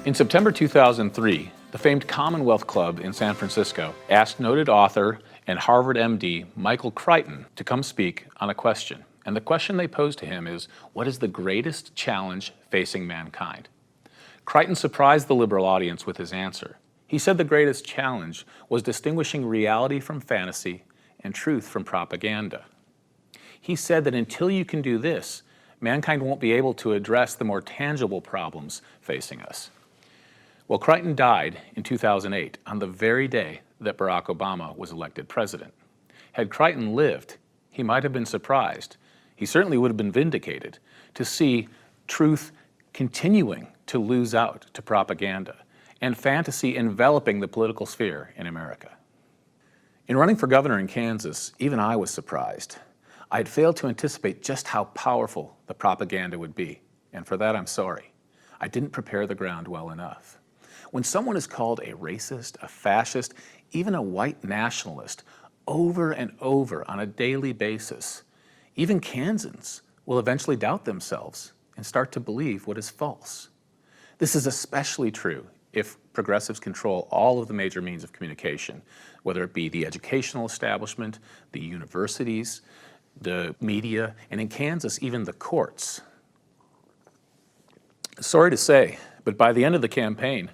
In September 2003, the famed Commonwealth Club in San Francisco asked noted author and Harvard MD Michael Crichton to come speak on a question. And the question they posed to him is, what is the greatest challenge facing mankind? Crichton surprised the liberal audience with his answer. He said the greatest challenge was distinguishing reality from fantasy and truth from propaganda. He said that until you can do this, mankind won't be able to address the more tangible problems facing us. Well, Crichton died in 2008 on the very day that Barack Obama was elected president. Had Crichton lived, he might have been surprised. He certainly would have been vindicated to see truth continuing to lose out to propaganda and fantasy enveloping the political sphere in America. In running for governor in Kansas, even I was surprised. I had failed to anticipate just how powerful the propaganda would be, and for that I'm sorry. I didn't prepare the ground well enough. When someone is called a racist, a fascist, even a white nationalist over and over on a daily basis, even Kansans will eventually doubt themselves and start to believe what is false. This is especially true if progressives control all of the major means of communication, whether it be the educational establishment, the universities, the media, and in Kansas, even the courts. Sorry to say, but by the end of the campaign,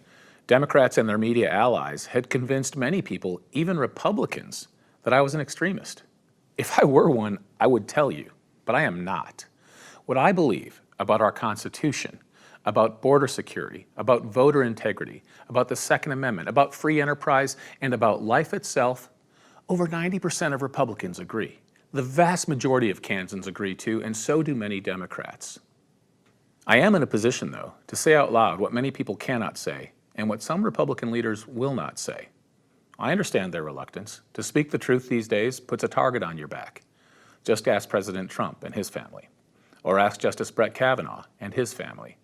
Democrats and their media allies had convinced many people, even Republicans, that I was an extremist. If I were one, I would tell you, but I am not. What I believe about our Constitution, about border security, about voter integrity, about the Second Amendment, about free enterprise, and about life itself, over 90% of Republicans agree. The vast majority of Kansans agree too, and so do many Democrats. I am in a position, though, to say out loud what many people cannot say and what some Republican leaders will not say. I understand their reluctance. To speak the truth these days puts a target on your back. Just ask President Trump and his family, or ask Justice Brett Kavanaugh and his family,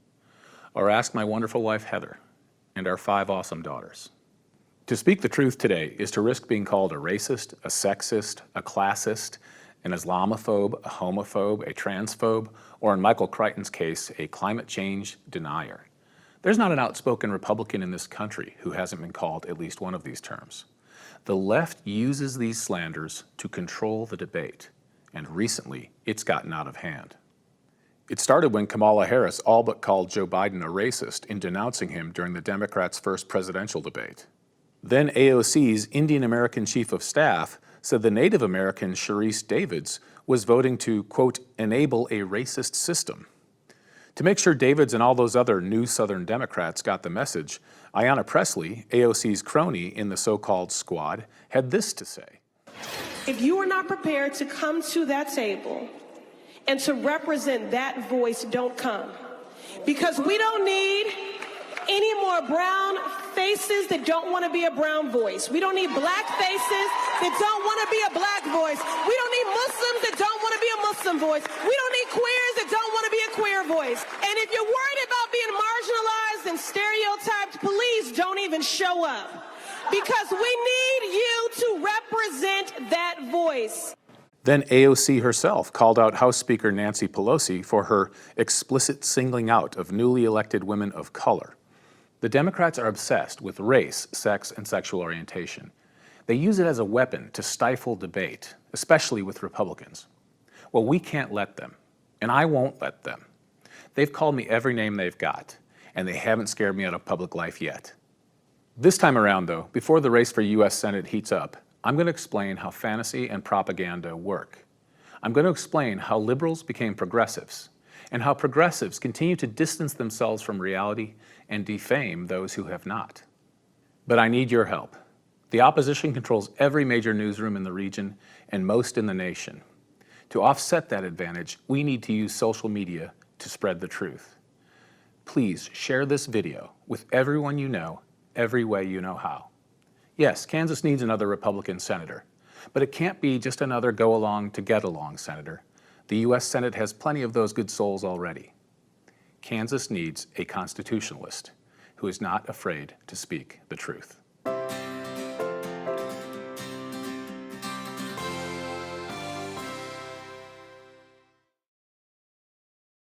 or ask my wonderful wife Heather and our 5 awesome daughters. To speak the truth today is to risk being called a racist, a sexist, a classist, an Islamophobe, a homophobe, a transphobe, or in Michael Crichton's case, a climate change denier. There's not an outspoken Republican in this country who hasn't been called at least one of these terms. The left uses these slanders to control the debate, and recently it's gotten out of hand. It started when Kamala Harris all but called Joe Biden a racist in denouncing him during the Democrats' first presidential debate. Then AOC's Indian American Chief of Staff said the Native American Sharice Davids was voting to, quote, enable a racist system. To make sure Davids and all those other new Southern Democrats got the message, Ayanna Pressley, AOC's crony in the so-called squad, had this to say. If you are not prepared to come to that table and to represent that voice, don't come. Because we don't need any more brown faces that don't want to be a brown voice. We don't need black faces that don't want to be a black voice. We don't need Muslims that don't want to be a Muslim voice. We don't need queers that don't want to be a queer voice. And if you're worried about being marginalized and stereotyped, please don't even show up. Because we need you to represent that voice. Then AOC herself called out House Speaker Nancy Pelosi for her explicit singling out of newly elected women of color. The Democrats are obsessed with race, sex, and sexual orientation. They use it as a weapon to stifle debate, especially with Republicans. Well, we can't let them, and I won't let them. They've called me every name they've got, and they haven't scared me out of public life yet. This time around, though, before the race for U.S. Senate heats up, I'm going to explain how fantasy and propaganda work. I'm going to explain how liberals became progressives, and how progressives continue to distance themselves from reality and defame those who have not. But I need your help. The opposition controls every major newsroom in the region and most in the nation. To offset that advantage, we need to use social media to spread the truth. Please share this video with everyone you know, every way you know how. Yes, Kansas needs another Republican senator, but it can't be just another go-along to get along senator. The U.S. Senate has plenty of those good souls already. Kansas needs a constitutionalist who is not afraid to speak the truth.